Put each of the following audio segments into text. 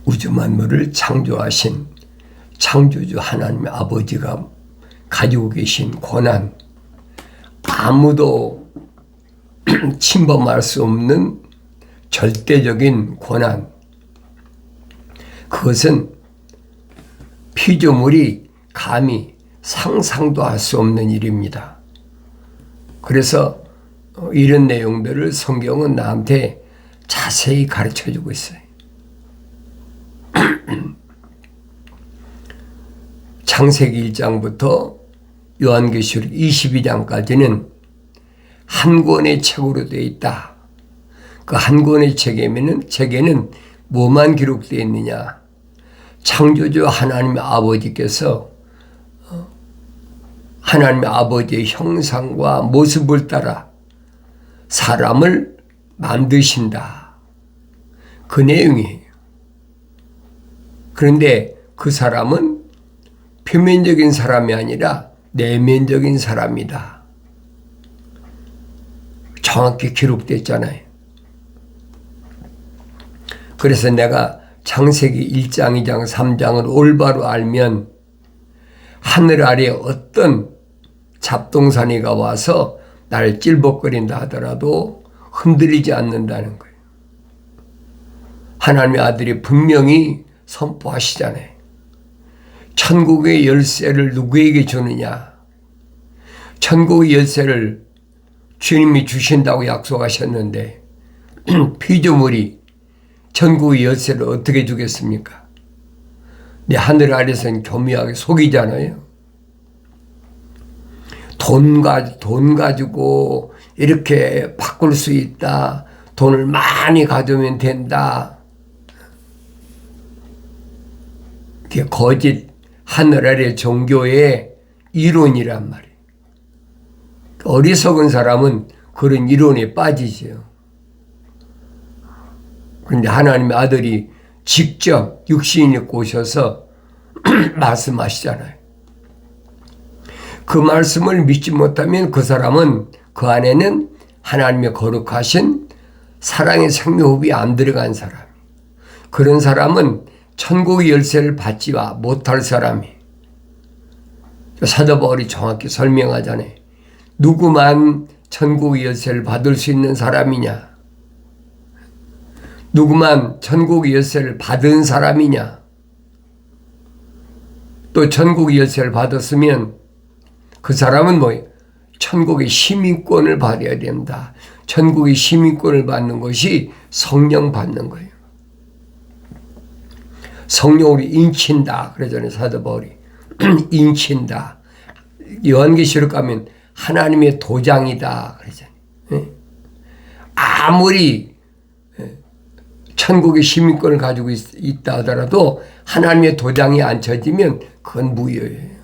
우주 만물을 창조하신 창조주 하나님의 아버지가 가지고 계신 권한, 아무도 침범할 수 없는 절대적인 권한, 그것은 피조물이 감히 상상도 할 수 없는 일입니다. 그래서 이런 내용들을 성경은 나한테 자세히 가르쳐주고 있어요. 창세기 1장부터 요한계시록 22장까지는 한 권의 책으로 되어 있다. 그 한 권의 책에는 뭐만 기록되어 있느냐? 창조주 하나님의 아버지께서 하나님의 아버지의 형상과 모습을 따라 사람을 만드신다. 그 내용이에요. 그런데 그 사람은 표면적인 사람이 아니라 내면적인 사람이다. 정확히 기록됐잖아요. 그래서 내가 창세기 1장, 2장, 3장을 올바로 알면 하늘 아래 어떤 잡동사니가 와서 나를 찔벅거린다 하더라도 흔들리지 않는다는 거예요. 하나님의 아들이 분명히 선포하시잖아요. 천국의 열쇠를 누구에게 주느냐? 천국의 열쇠를 주님이 주신다고 약속하셨는데 피조물이 천국의 열쇠를 어떻게 주겠습니까? 내 하늘 아래서는 교묘하게 속이잖아요. 돈 가지고 이렇게 바꿀 수 있다. 돈을 많이 가져오면 된다. 그게 거짓 하늘 아래 종교의 이론이란 말이에요. 어리석은 사람은 그런 이론에 빠지죠. 그런데 하나님의 아들이 직접 육신이 입고 오셔서 말씀하시잖아요. 그 말씀을 믿지 못하면 그 사람은 그 안에는 하나님의 거룩하신 사랑의 생명호흡이 안 들어간 사람. 그런 사람은 천국의 열쇠를 받지 못할 사람이. 사도 바울이 정확히 설명하잖아요. 누구만 천국의 열쇠를 받을 수 있는 사람이냐? 누구만 천국의 열쇠를 받은 사람이냐? 또 천국의 열쇠를 받았으면 그 사람은 뭐예요? 천국의 시민권을 받아야 된다. 천국의 시민권을 받는 것이 성령 받는 거예요. 성령으로 인친다. 그러잖아요. 사도 바울이. 인친다. 요한계시록 가면 하나님의 도장이다. 그러잖아요. 아무리 천국의 시민권을 가지고 있다 하더라도 하나님의 도장이 안 쳐지면 그건 무효예요.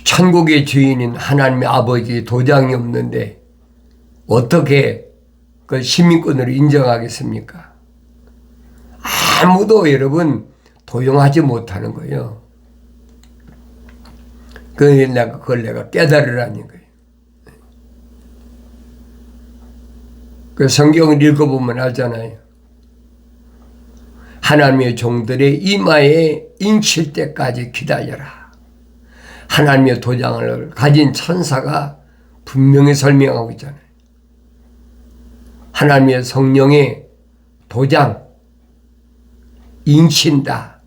천국의 주인인 하나님의 아버지의 도장이 없는데 어떻게 그 시민권으로 인정하겠습니까? 아무도 도용하지 못하는 거예요. 그걸 내가 깨달으라는 거예요. 그 성경을 읽어보면 알잖아요. 하나님의 종들의 이마에 인칠 때까지 기다려라. 하나님의 도장을 가진 천사가 분명히 설명하고 있잖아요. 하나님의 성령의 도장, 인친다,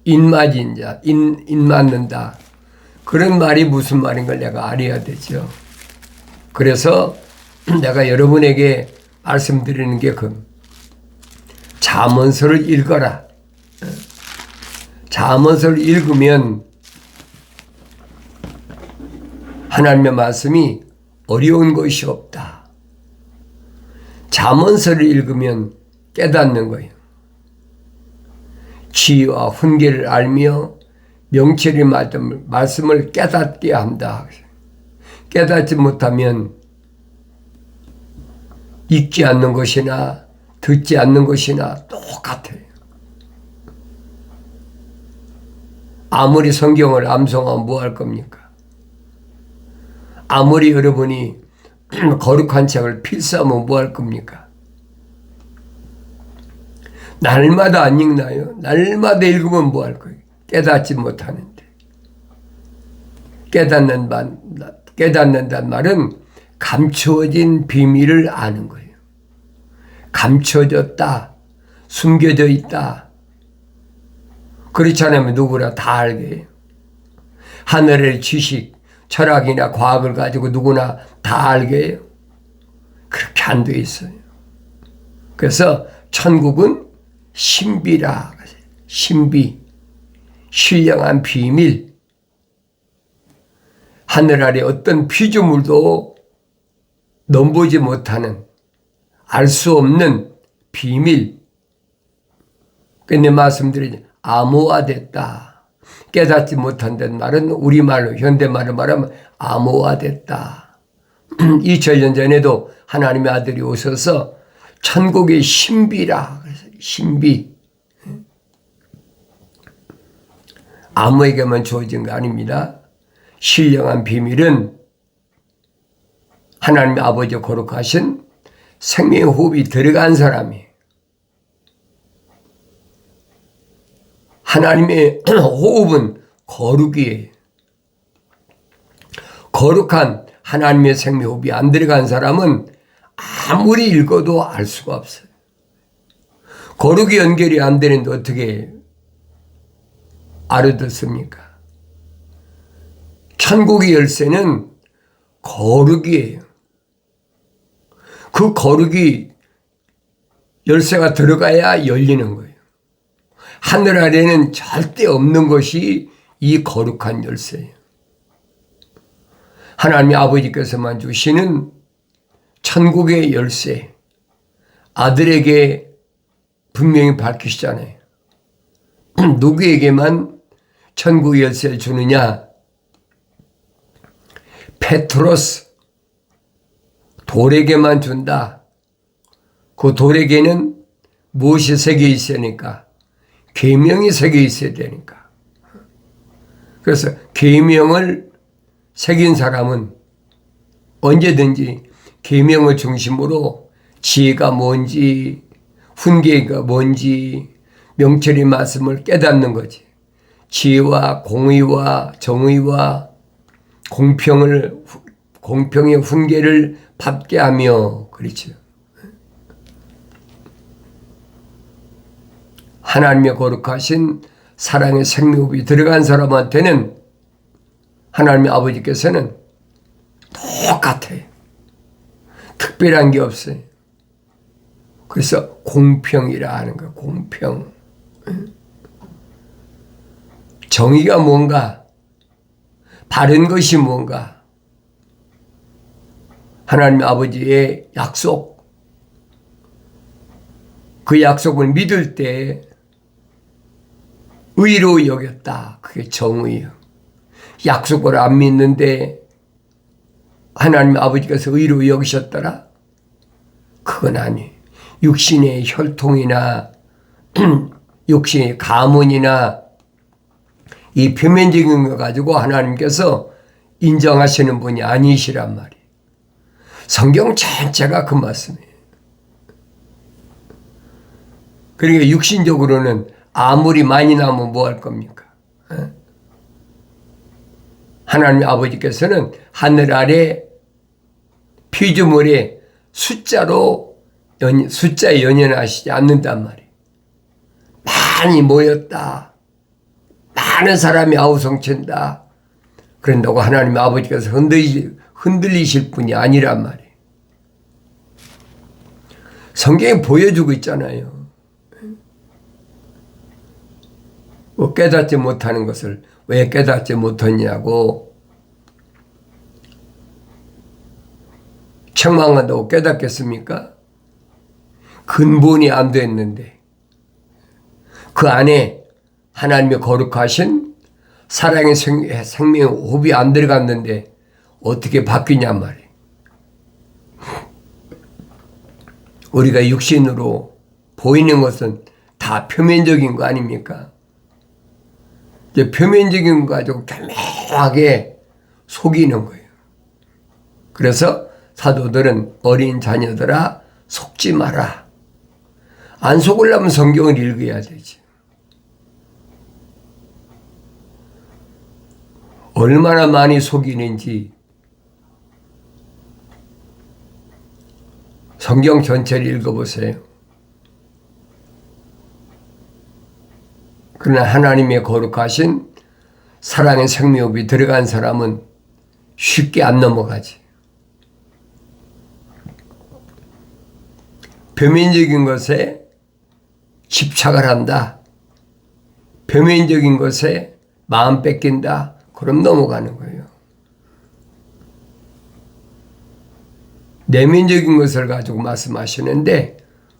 인맞은자, 인맞는다. 그런 말이 무슨 말인 걸 내가 알아야 되죠. 그래서 내가 여러분에게 말씀드리는 게 잠언서를 읽어라. 잠언서를 읽으면 하나님의 말씀이 어려운 것이 없다. 잠언서를 읽으면 깨닫는 거예요. 지혜와 훈계를 알며 명철의 말씀을 깨닫게 한다. 깨닫지 못하면 읽지 않는 것이나 듣지 않는 것이나 똑같아요. 아무리 성경을 암송하면 뭐 할 겁니까? 아무리 여러분이 거룩한 책을 필사하면 뭐 할 겁니까? 날마다 안 읽나요? 날마다 읽으면 뭐 할 거예요? 깨닫지 못하는데. 깨닫는단 말은 감추어진 비밀을 아는 거예요. 감춰졌다. 숨겨져 있다. 그렇지 않으면 누구나 다 알게 해요. 하늘의 지식, 철학이나 과학을 가지고 누구나 다 알게 해요. 그렇게 안 돼 있어요. 그래서 천국은 신비라. 신비, 신령한 비밀. 하늘 아래 어떤 피조물도 넘보지 못하는, 알 수 없는 비밀. 근데 말씀드리지, 암호화됐다. 깨닫지 못한다는 말은 우리말로, 현대말로 말하면 암호화됐다. 2000년 전에도 하나님의 아들이 오셔서 천국의 신비라. 신비. 아무에게만 주어진 거 아닙니다. 신령한 비밀은 하나님의 아버지 거룩하신 생명의 호흡이 들어간 사람이, 하나님의 호흡은 거룩이에요. 거룩한 하나님의 생명의 호흡이 안 들어간 사람은 아무리 읽어도 알 수가 없어요. 거룩이 연결이 안 되는데 어떻게 알아듣습니까? 천국의 열쇠는 거룩이에요. 그 거룩이 열쇠가 들어가야 열리는 거예요. 하늘 아래는 절대 없는 것이 이 거룩한 열쇠예요. 하나님의 아버지께서만 주시는 천국의 열쇠, 아들에게 분명히 밝히시잖아요. 누구에게만 천국의 열쇠를 주느냐? 페트로스, 돌에게만 준다. 그 돌에게는 무엇이 새겨 있으니까? 계명이 새겨 있어야 되니까. 그래서 계명을 새긴 사람은 언제든지 계명을 중심으로 지혜가 뭔지, 훈계가 뭔지, 명철의 말씀을 깨닫는 거지. 지혜와 공의와 정의와 공평의 훈계를 받게 하며, 그렇죠. 하나님의 거룩하신 사랑의 생명호흡이 들어간 사람한테는 하나님의 아버지께서는 똑같아요. 특별한 게 없어요. 그래서 공평이라 하는 거예요. 공평. 정의가 뭔가, 바른 것이 뭔가, 하나님 아버지의 약속, 그 약속을 믿을 때 의로 여겼다. 그게 정의예요. 약속을 안 믿는데 하나님 아버지께서 의로 여기셨더라? 그건 아니에요. 육신의 혈통이나 육신의 가문이나 이 표면적인 거 가지고 하나님께서 인정하시는 분이 아니시란 말이에요. 성경 전체가 그 말씀이에요. 그러니까 육신적으로는 아무리 많이 나면 뭐 할 겁니까? 하나님 아버지께서는 하늘 아래 피조물의 숫자에 연연하시지 않는단 말이에요. 많이 모였다. 많은 사람이 아우성친다. 그런다고 하나님 아버지께서 흔들리실 분이 아니란 말이에요. 성경이 보여주고 있잖아요. 깨닫지 못하는 것을 왜 깨닫지 못했냐고. 책망한다고 깨닫겠습니까? 근본이 안 됐는데 그 안에 하나님의 거룩하신 사랑의 생명의 호흡이 안 들어갔는데 어떻게 바뀌냔 말이에요. 우리가 육신으로 보이는 것은 다 표면적인 거 아닙니까? 이제 표면적인 거 가지고 교묘하게 속이는 거예요. 그래서 사도들은 어린 자녀들아 속지 마라. 안 속으려면 성경을 읽어야 되지. 얼마나 많이 속이는지 성경 전체를 읽어보세요. 그러나 하나님의 거룩하신 사랑의 생명이 들어간 사람은 쉽게 안 넘어가지. 표면적인 것에 집착을 한다. 표면적인 것에 마음 뺏긴다. 그럼 넘어가는 거예요. 내면적인 것을 가지고 말씀하시는데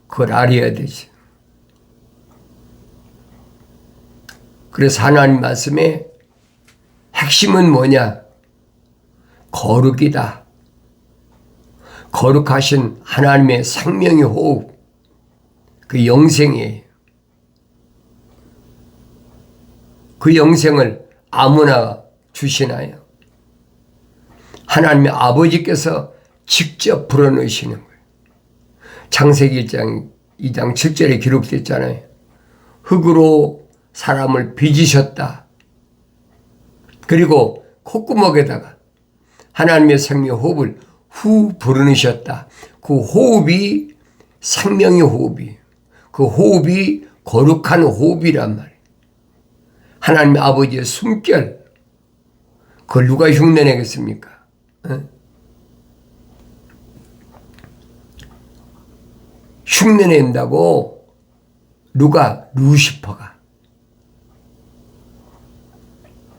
그걸 알아야 되지. 그래서 하나님 말씀의 핵심은 뭐냐? 거룩이다. 거룩하신 하나님의 생명의 호흡, 그 영생이에요. 그 영생을 아무나 주시나요? 하나님의 아버지께서 직접 불어넣으시는 거예요. 창세기 2장 7절에 기록됐잖아요. 흙으로 사람을 빚으셨다. 그리고 콧구멍에다가 하나님의 생명의 호흡을 후 불어넣으셨다. 그 호흡이 생명의 호흡이에요. 그 호흡이 거룩한 호흡이란 말이에요. 하나님의 아버지의 숨결, 그걸 누가 흉내내겠습니까? 흉내낸다고 누가? 루시퍼가.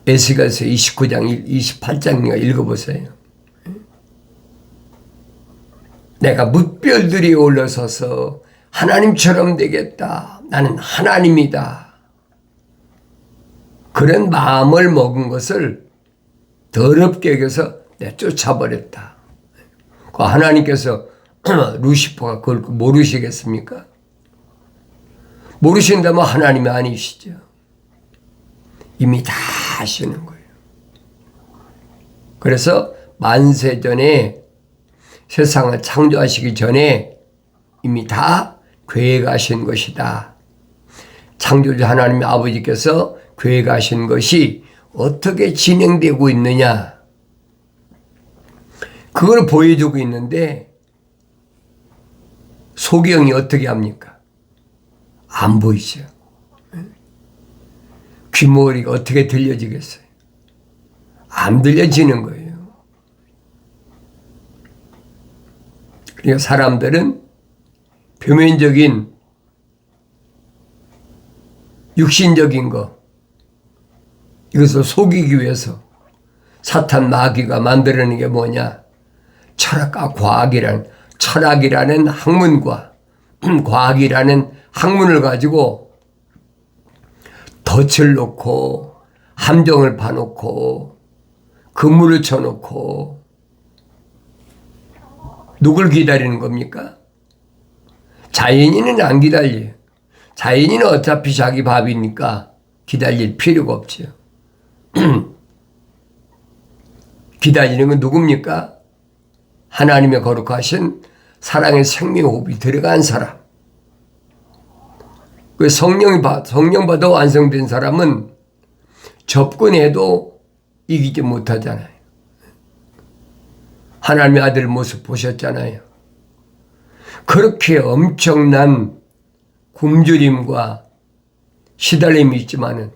에스겔서 29장 28장 읽어보세요. 내가 뭇별들이 올라서서 하나님처럼 되겠다. 나는 하나님이다. 그런 마음을 먹은 것을 더럽게 여겨서 내쫓아버렸다. 그 하나님께서 루시퍼가 그걸 모르시겠습니까? 모르신다면 하나님이 아니시죠. 이미 다 아시는 거예요. 그래서 만세전에 세상을 창조하시기 전에 이미 다 계획하신 것이다. 창조주 하나님의 아버지께서 계획하신 것이 어떻게 진행되고 있느냐, 그걸 보여주고 있는데 소경이 어떻게 합니까? 안 보이죠. 귀머리가 어떻게 들려지겠어요? 안 들려지는 거예요. 그러니까 사람들은 표면적인 육신적인 거, 이것을 속이기 위해서 사탄 마귀가 만들어낸 게 뭐냐? 철학과 철학이라는 학문과 과학이라는 학문을 가지고 덫을 놓고 함정을 파놓고 그물을 쳐놓고 누굴 기다리는 겁니까? 자연인은 안 기다려요. 자연인은 어차피 자기 밥이니까 기다릴 필요가 없죠. 기다리는 건 누굽니까? 하나님의 거룩하신 사랑의 생명호흡이 들어간 사람. 그 성령 받아 완성된 사람은 접근해도 이기지 못하잖아요. 하나님의 아들 모습 보셨잖아요. 그렇게 엄청난 굶주림과 시달림이 있지만은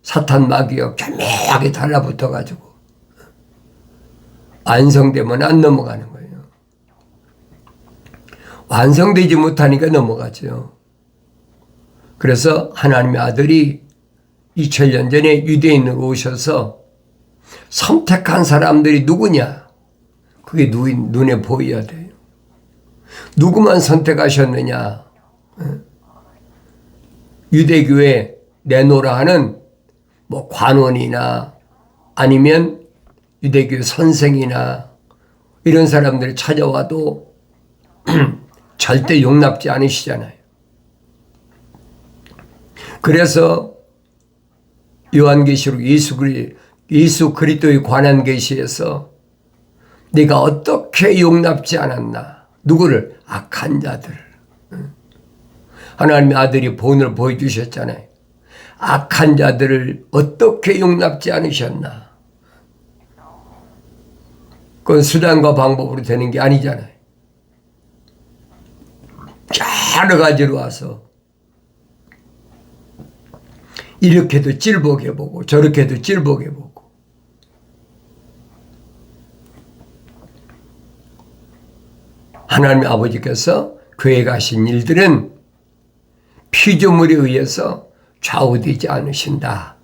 사탄 마귀가 교묘하게 달라붙어가지고 완성되면 안 넘어가는 거예요. 완성되지 못하니까 넘어가죠. 그래서 하나님의 아들이 2000년 전에 유대인으로 오셔서 선택한 사람들이 누구냐? 그게 눈에 보여야 돼요. 누구만 선택하셨느냐? 유대교에 내놓으라 하는 뭐 관원이나 아니면 유대교 선생이나 이런 사람들이 찾아와도 절대 용납지 않으시잖아요. 그래서 요한계시록 예수 그리스도에 관한 계시에서 네가 어떻게 용납지 않았나? 누구를? 악한 자들. 하나님의 아들이 본을 보여주셨잖아요. 악한 자들을 어떻게 용납지 않으셨나. 그건 수단과 방법으로 되는 게 아니잖아요. 여러 가지로 와서 이렇게도 찔복해보고 저렇게도 찔복해보고 하나님의 아버지께서 계획하신 일들은 피조물에 의해서 좌우되지 않으신다.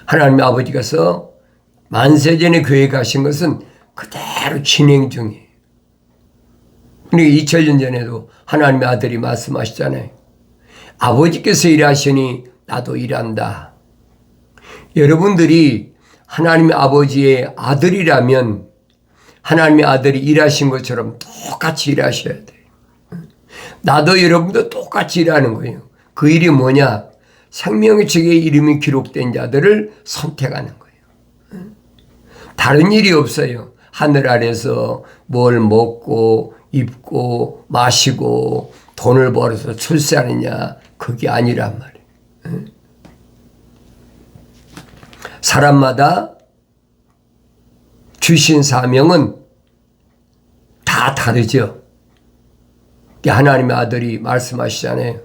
하나님의 아버지께서 만세전에 계획하신 것은 그대로 진행 중이에요. 그러니까 2000년 전에도 하나님의 아들이 말씀하시잖아요. 아버지께서 일하시니 나도 일한다. 여러분들이 하나님의 아버지의 아들이라면 하나님의 아들이 일하신 것처럼 똑같이 일하셔야 돼요. 나도 여러분도 똑같이 일하는 거예요. 그 일이 뭐냐? 생명의 책에 이름이 기록된 자들을 선택하는 거예요. 다른 일이 없어요. 하늘 아래서 뭘 먹고 입고 마시고 돈을 벌어서 출세하느냐, 그게 아니란 말이에요. 사람마다 주신 사명은 다 다르죠. 하나님의 아들이 말씀하시잖아요.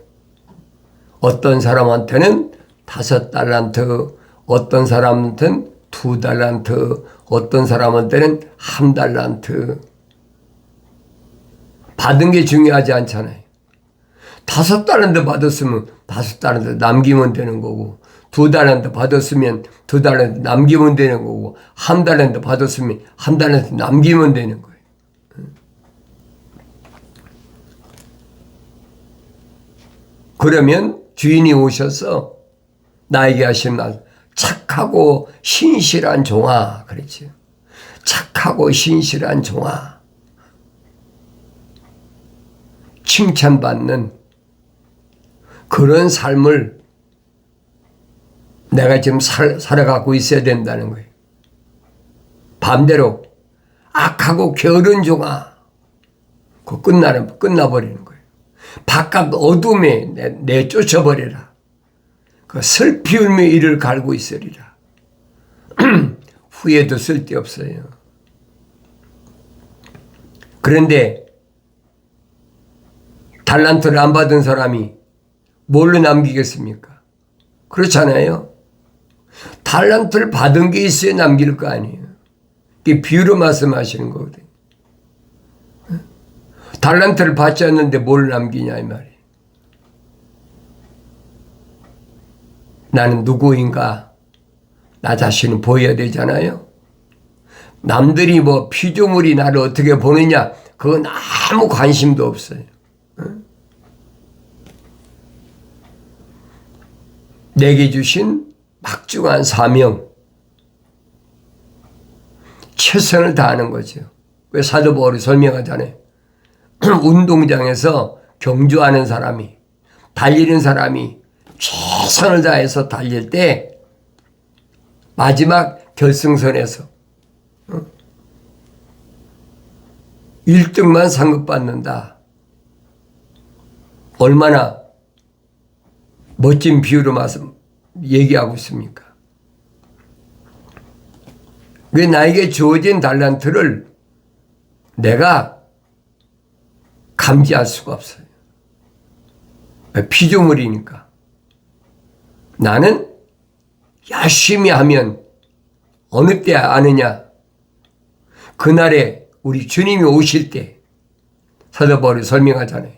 어떤 사람한테는 5달란트, 어떤 사람한테는 2달란트, 어떤 사람한테는 1달란트. 받은 게 중요하지 않잖아요. 5달란트 받았으면 5달란트 남기면 되는 거고, 2달란트 받았으면 2달란트 남기면 되는 거고, 1달란트 받았으면 1달란트 남기면 되는 거예요. 그러면 주인이 오셔서 나에게 하신 말, 착하고 신실한 종아, 그랬죠. 착하고 신실한 종아. 칭찬받는 그런 삶을 내가 지금 살아가고 있어야 된다는 거예요. 반대로 악하고 게으른 종아, 그거 끝나버리는 거예요. 바깥 어둠에 내쫓아버려라. 그 슬피 울며 이를 갈고 있으리라. 후회도 쓸데없어요. 그런데 달란트를 안 받은 사람이 뭘로 남기겠습니까? 그렇잖아요. 달란트를 받은 게 있어야 남길 거 아니에요. 이게 비유로 말씀하시는 거거든요. 달란트를 받지 않는데 뭘 남기냐 이 말이에요. 나는 누구인가? 나 자신을 보여야 되잖아요. 남들이 뭐 피조물이 나를 어떻게 보느냐, 그건 아무 관심도 없어요. 내게 주신 막중한 사명, 최선을 다하는 거죠. 왜 사도 바울이 설명하잖아요. 운동장에서 경주하는 사람이, 달리는 사람이 최선을 다해서 달릴 때 마지막 결승선에서 1등만 상급받는다. 얼마나 멋진 비유로 얘기하고 있습니까? 왜 나에게 주어진 달란트를 내가 감지할 수가 없어요. 피조물이니까. 나는 열심히 하면 어느 때 아느냐? 그날에 우리 주님이 오실 때 사도 바울이 설명하잖아요.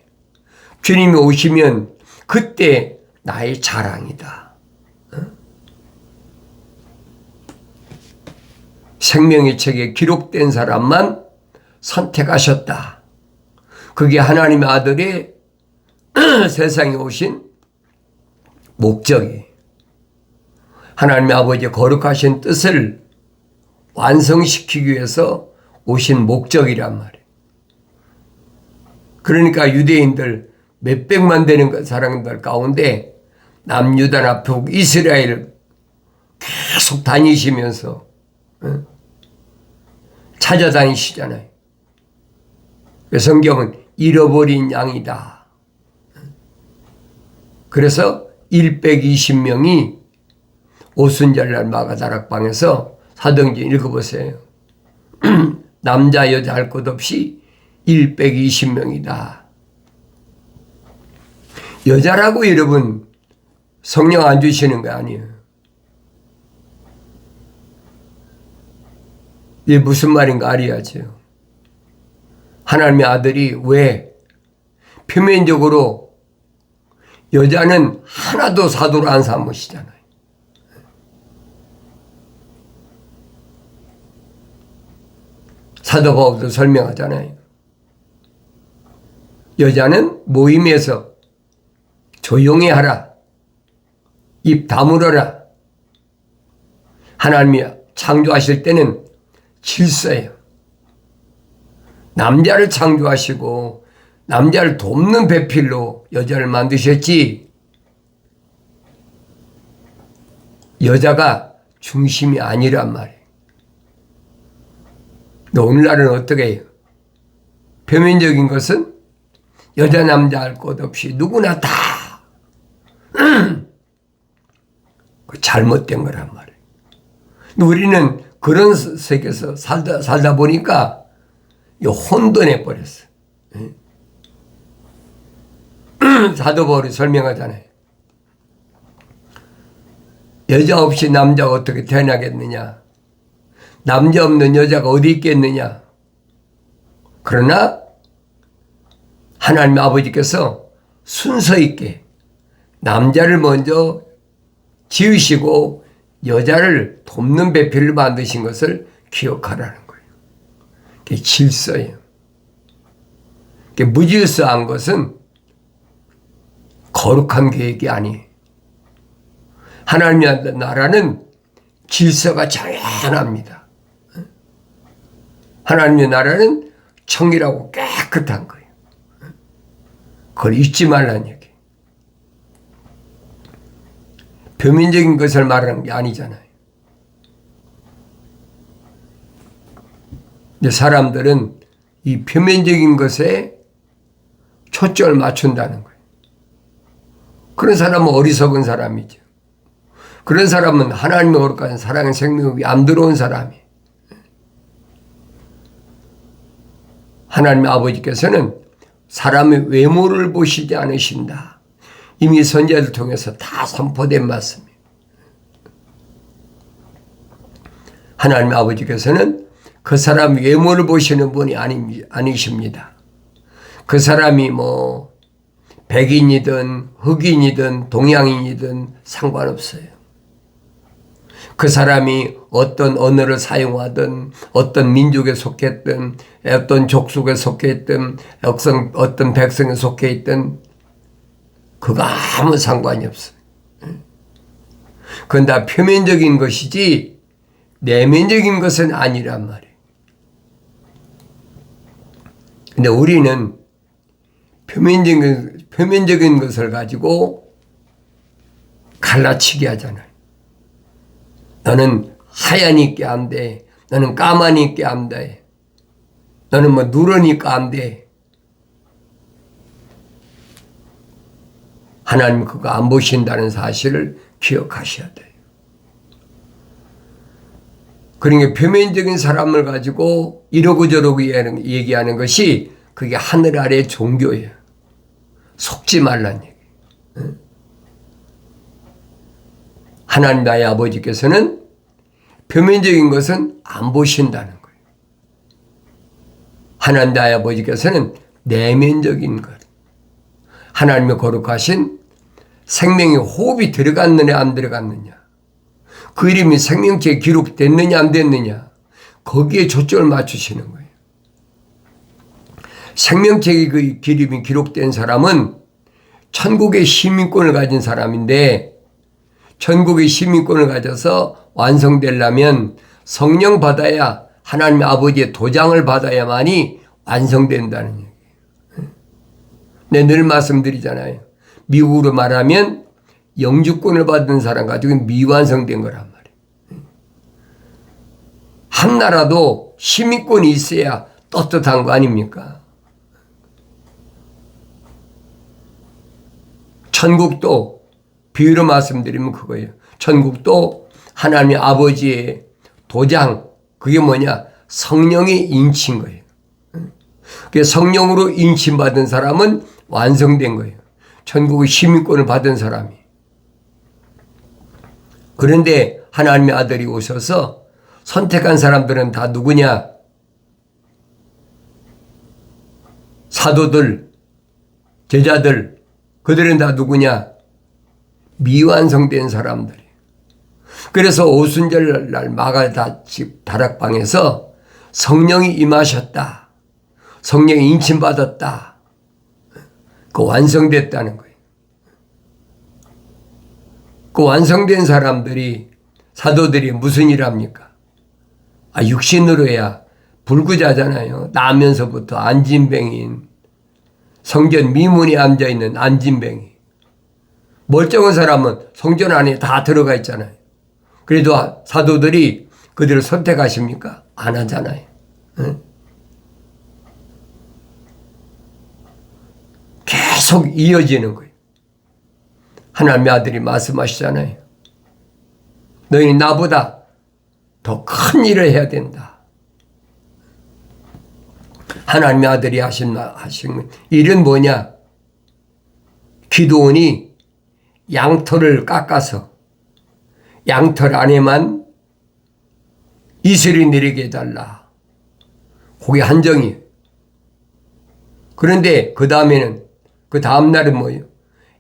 주님이 오시면 그때 나의 자랑이다. 생명의 책에 기록된 사람만 선택하셨다. 그게 하나님의 아들이 세상에 오신 목적이에요. 하나님의 아버지의 거룩하신 뜻을 완성시키기 위해서 오신 목적이란 말이에요. 그러니까 유대인들 몇백만 되는 사람들 가운데 남유다나 북 이스라엘 계속 다니시면서 찾아다니시잖아요. 성경은 잃어버린 양이다. 그래서 120명이 오순절날 마가다락방에서 사도행전 읽어보세요. 남자 여자 할 것 없이 120명이다. 여자라고 여러분 성령 안 주시는 거 아니에요. 이게 무슨 말인가 알아야죠. 하나님의 아들이 왜 표면적으로 여자는 하나도 사도로 안 삼으시잖아요. 사도 바울도 설명하잖아요. 여자는 모임에서 조용히 하라. 입 다물어라. 하나님이 창조하실 때는 질서예요. 남자를 창조하시고 남자를 돕는 배필로 여자를 만드셨지 여자가 중심이 아니란 말이에요. 오늘날은 어떻게 해요? 표면적인 것은 여자 남자 할 것 없이 누구나 다 잘못된 거란 말이에요. 우리는 그런 세계에서 살다 보니까 혼돈해 버렸어. 사도 바울이 설명하잖아요. 여자 없이 남자가 어떻게 태어나겠느냐? 남자 없는 여자가 어디 있겠느냐? 그러나 하나님 아버지께서 순서 있게 남자를 먼저 지으시고 여자를 돕는 배필을 만드신 것을 기억하라는 거예요. 그게 질서예요. 그게 무질서한 것은 거룩한 계획이 아니에요. 하나님의 나라는 질서가 정연합니다. 하나님의 나라는 청결하고 깨끗한 거예요. 그걸 잊지 말라는 얘기. 표면적인 것을 말하는 게 아니잖아요. 근데 사람들은 이 표면적인 것에 초점을 맞춘다는 거예요. 그런 사람은 어리석은 사람이죠. 그런 사람은 하나님의 거룩한 사랑의 생명이 안 들어온 사람이에요. 하나님의 아버지께서는 사람의 외모를 보시지 않으신다. 이미 선지자들 통해서 다 선포된 말씀이에요. 하나님의 아버지께서는 그 사람 외모를 보시는 분이 아니십니다. 그 사람이 백인이든 흑인이든 동양인이든 상관없어요. 그 사람이 어떤 언어를 사용하든 어떤 민족에 속했든 어떤 족속에 속했든 어떤 백성에 속해 있든 그거 아무 상관이 없어요. 그건 다 표면적인 것이지 내면적인 것은 아니란 말이에요. 근데 우리는 표면적인 것을 가지고 갈라치기 하잖아요. 너는 하얀이니까 안 돼. 너는 까마니까 안 돼. 너는 누르니까 안 돼. 하나님 그거 안 보신다는 사실을 기억하셔야 돼요. 그러니까 표면적인 사람을 가지고 이러고 저러고 얘기하는 것이 그게 하늘 아래 종교예요. 속지 말란 얘기. 하나님 나의 아버지께서는 표면적인 것은 안 보신다는 거예요. 하나님 나의 아버지께서는 내면적인 것. 하나님의 거룩하신 생명의 호흡이 들어갔느냐 안 들어갔느냐. 그 이름이 생명체에 기록됐느냐 안 됐느냐. 거기에 초점을 맞추시는 거예요. 생명체의 그 이름이 기록된 사람은 천국의 시민권을 가진 사람인데 천국의 시민권을 가져서 완성되려면 성령 받아야 하나님 아버지의 도장을 받아야만이 완성된다는 얘기예요. 네, 늘 말씀드리잖아요. 미국으로 말하면 영주권을 받은 사람 가지고 미완성된 거란 말이에요. 한 나라도 시민권이 있어야 떳떳한 거 아닙니까? 천국도 비유로 말씀드리면 그거예요. 천국도 하나님 아버지의 도장, 그게 뭐냐? 성령이 인친 거예요. 그 성령으로 인침받은 사람은 완성된 거예요. 천국의 시민권을 받은 사람이. 그런데 하나님의 아들이 오셔서 선택한 사람들은 다 누구냐? 사도들, 제자들, 그들은 다 누구냐? 미완성된 사람들이에요. 그래서 오순절 날 마가다집 다락방에서 성령이 임하셨다. 성령이 인침받았다. 그 완성됐다는 거예요. 그 완성된 사람들이, 사도들이 무슨 일 합니까? 육신으로 해야 불구자잖아요. 나면서부터 안진뱅이인, 성전 미문에 앉아있는 안진뱅이. 멀쩡한 사람은 성전 안에 다 들어가 있잖아요. 그래도 사도들이 그들을 선택하십니까? 안 하잖아요. 응? 계속 이어지는 거예요. 하나님의 아들이 말씀하시잖아요. 너희는 나보다 더 큰 일을 해야 된다. 하나님의 아들이 하신 일은 뭐냐? 기드온이 양털을 깎아서 양털 안에만 이슬이 내리게 해달라. 그게 한정이에요. 그런데 그 다음날은 뭐예요?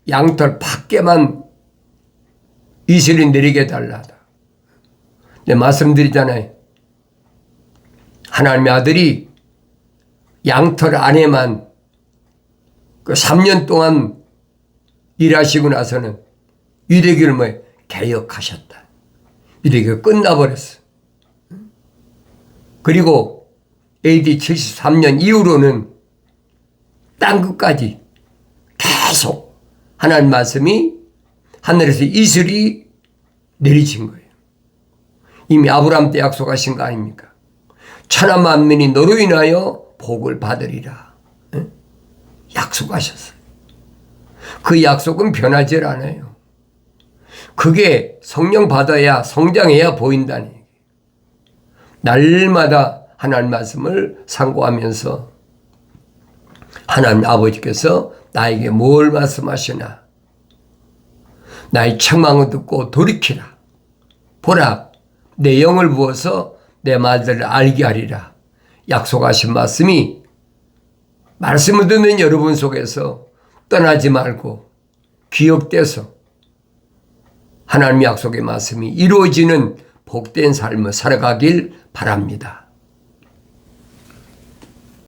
양털 밖에만 이슬이 내리게 해달라. 네, 말씀드리잖아요. 하나님의 아들이 양털 안에만 그 3년 동안 일하시고 나서는 유대교를 뭐예요? 개혁하셨다. 유대교가 끝나버렸어. 그리고 AD 73년 이후로는 땅끝까지 계속 하나님 말씀이 하늘에서 이슬이 내리신 거예요. 이미 아브라함 때 약속하신 거 아닙니까? 천하 만민이 너로 인하여 복을 받으리라. 약속하셨어요. 그 약속은 변하지 않아요. 그게 성령 받아야, 성장해야 보인다는 얘기예요. 날마다 하나님 말씀을 상고하면서 하나님 아버지께서 나에게 뭘 말씀하시나? 나의 책망을 듣고 돌이키라. 보라, 내 영을 부어서 내 말들을 알게 하리라. 약속하신 말씀이, 말씀을 듣는 여러분 속에서 떠나지 말고 기억돼서 하나님의 약속의 말씀이 이루어지는 복된 삶을 살아가길 바랍니다.